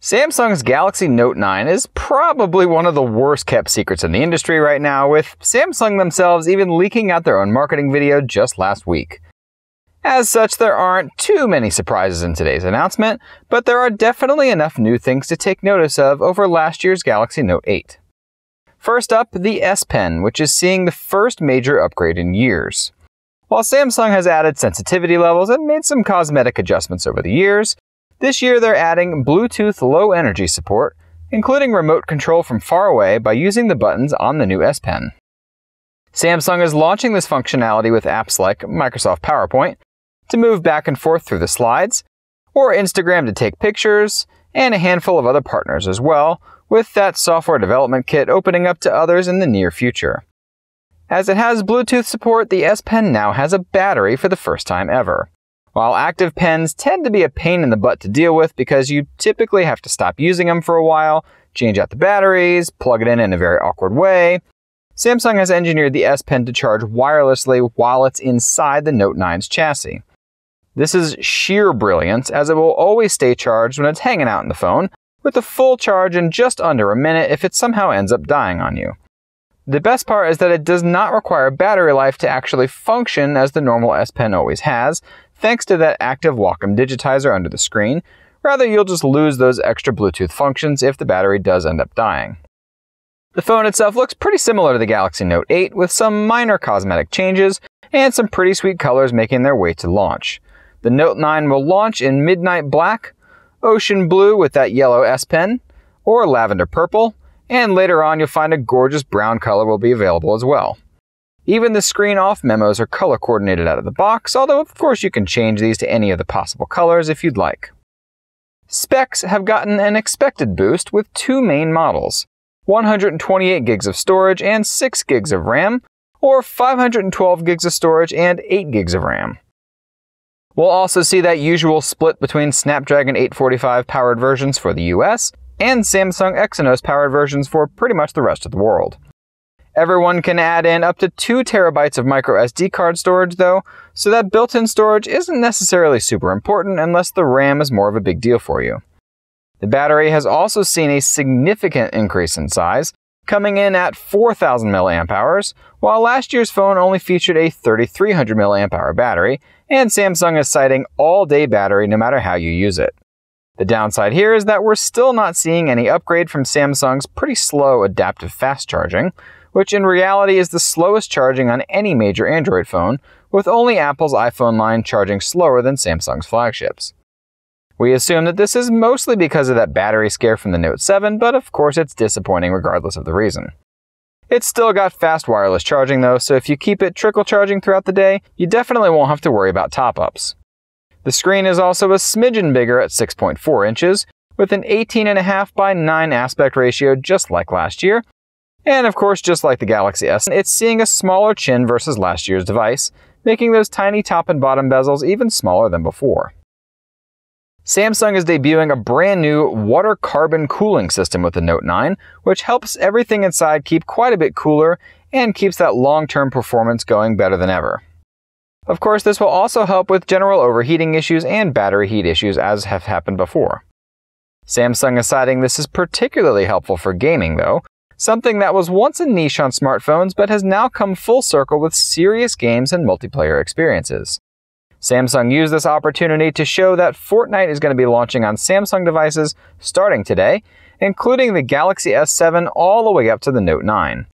Samsung's Galaxy Note 9 is probably one of the worst kept secrets in the industry right now, with Samsung themselves even leaking out their own marketing video just last week. As such, there aren't too many surprises in today's announcement, but there are definitely enough new things to take notice of over last year's Galaxy Note 8. First up, the S Pen, which is seeing the first major upgrade in years. While Samsung has added sensitivity levels and made some cosmetic adjustments over the years, this year they're adding Bluetooth low energy support, including remote control from far away by using the buttons on the new S Pen. Samsung is launching this functionality with apps like Microsoft PowerPoint to move back and forth through the slides, or Instagram to take pictures, and a handful of other partners as well, with that software development kit opening up to others in the near future. As it has Bluetooth support, the S Pen now has a battery for the first time ever. While active pens tend to be a pain in the butt to deal with because you typically have to stop using them for a while, change out the batteries, plug it in a very awkward way, Samsung has engineered the S Pen to charge wirelessly while it's inside the Note 9's chassis. This is sheer brilliance, as it will always stay charged when it's hanging out in the phone, with a full charge in just under a minute if it somehow ends up dying on you. The best part is that it does not require battery life to actually function as the normal S Pen always has, thanks to that active Wacom digitizer under the screen. Rather, you'll just lose those extra Bluetooth functions if the battery does end up dying. The phone itself looks pretty similar to the Galaxy Note 8, with some minor cosmetic changes and some pretty sweet colors making their way to launch. The Note 9 will launch in midnight black, ocean blue with that yellow S Pen, or lavender purple, and later on you'll find a gorgeous brown color will be available as well. Even the screen-off memos are color-coordinated out of the box, although of course you can change these to any of the possible colors if you'd like. Specs have gotten an expected boost with two main models, 128 gigs of storage and 6 gigs of RAM, or 512 gigs of storage and 8 gigs of RAM. We'll also see that usual split between Snapdragon 845 powered versions for the US and Samsung Exynos powered versions for pretty much the rest of the world. Everyone can add in up to 2 terabytes of microSD card storage though, so that built-in storage isn't necessarily super important unless the RAM is more of a big deal for you. The battery has also seen a significant increase in size, coming in at 4,000 mAh, while last year's phone only featured a 3,300 mAh battery, and Samsung is citing all-day battery no matter how you use it. The downside here is that we're still not seeing any upgrade from Samsung's pretty slow adaptive fast charging, which in reality is the slowest charging on any major Android phone, with only Apple's iPhone line charging slower than Samsung's flagships. We assume that this is mostly because of that battery scare from the Note 7, but of course it's disappointing regardless of the reason. It's still got fast wireless charging though, so if you keep it trickle charging throughout the day, you definitely won't have to worry about top-ups. The screen is also a smidgen bigger at 6.4 inches, with an 18.5 by 9 aspect ratio just like last year, and of course just like the Galaxy S, it's seeing a smaller chin versus last year's device, making those tiny top and bottom bezels even smaller than before. Samsung is debuting a brand new water carbon cooling system with the Note 9, which helps everything inside keep quite a bit cooler and keeps that long-term performance going better than ever. Of course, this will also help with general overheating issues and battery heat issues as have happened before. Samsung is citing this is particularly helpful for gaming though, something that was once a niche on smartphones but has now come full circle with serious games and multiplayer experiences. Samsung used this opportunity to show that Fortnite is going to be launching on Samsung devices starting today, including the Galaxy S7 all the way up to the Note 9.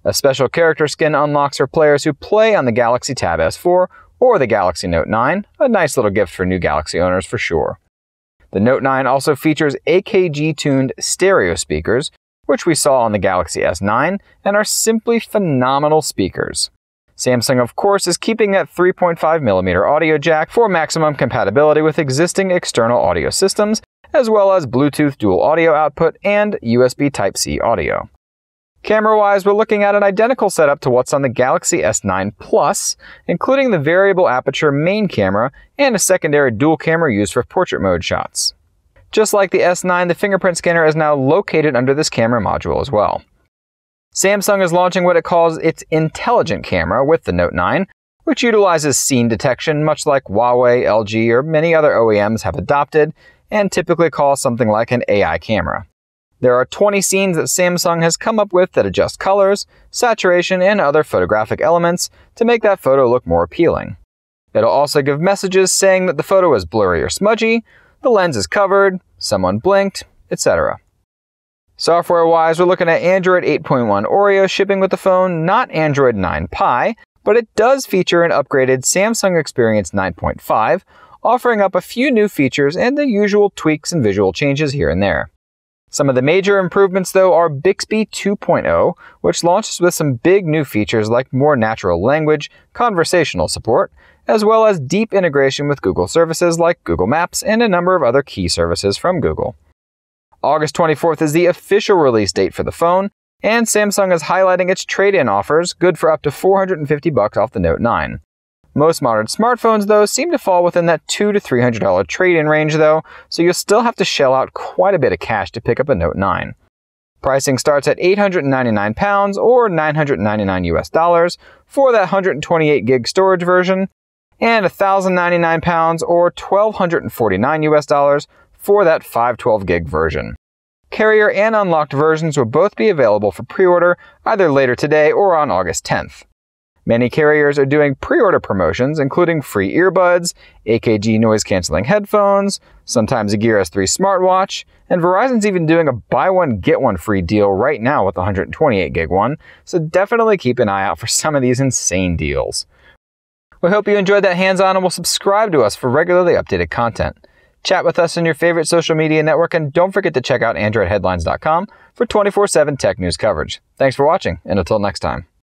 A special character skin unlocks for players who play on the Galaxy Tab S4 or the Galaxy Note 9, a nice little gift for new Galaxy owners for sure. The Note 9 also features AKG-tuned stereo speakers, which we saw on the Galaxy S9, and are simply phenomenal speakers. Samsung, of course, is keeping that 3.5mm audio jack for maximum compatibility with existing external audio systems, as well as Bluetooth dual audio output and USB Type-C audio. Camera-wise, we're looking at an identical setup to what's on the Galaxy S9 Plus, including the variable aperture main camera and a secondary dual camera used for portrait mode shots. Just like the S9, the fingerprint scanner is now located under this camera module as well. Samsung is launching what it calls its intelligent camera with the Note 9, which utilizes scene detection much like Huawei, LG, or many other OEMs have adopted, and typically call something like an AI camera. There are 20 scenes that Samsung has come up with that adjust colors, saturation, and other photographic elements to make that photo look more appealing. It'll also give messages saying that the photo is blurry or smudgy, the lens is covered, someone blinked, etc. Software-wise, we're looking at Android 8.1 Oreo shipping with the phone, not Android 9 Pie, but it does feature an upgraded Samsung Experience 9.5, offering up a few new features and the usual tweaks and visual changes here and there. Some of the major improvements, though, are Bixby 2.0, which launches with some big new features like more natural language, conversational support, as well as deep integration with Google services like Google Maps and a number of other key services from Google. August 24th is the official release date for the phone, and Samsung is highlighting its trade-in offers, good for up to $450 off the Note 9. Most modern smartphones, though, seem to fall within that $200 to $300 trade-in range, though, so you'll still have to shell out quite a bit of cash to pick up a Note 9. Pricing starts at £899 or $999 for that 128 gig storage version, and £1,099 or $1,249 for that 512 gig version. Carrier and unlocked versions will both be available for pre-order either later today or on August 10th. Many carriers are doing pre-order promotions, including free earbuds, AKG noise-canceling headphones, sometimes a Gear S3 smartwatch, and Verizon's even doing a buy one get one free deal right now with the 128 gig one, so definitely keep an eye out for some of these insane deals. We hope you enjoyed that hands-on and will subscribe to us for regularly updated content. Chat with us on your favorite social media network, and don't forget to check out AndroidHeadlines.com for 24/7 tech news coverage. Thanks for watching, and until next time.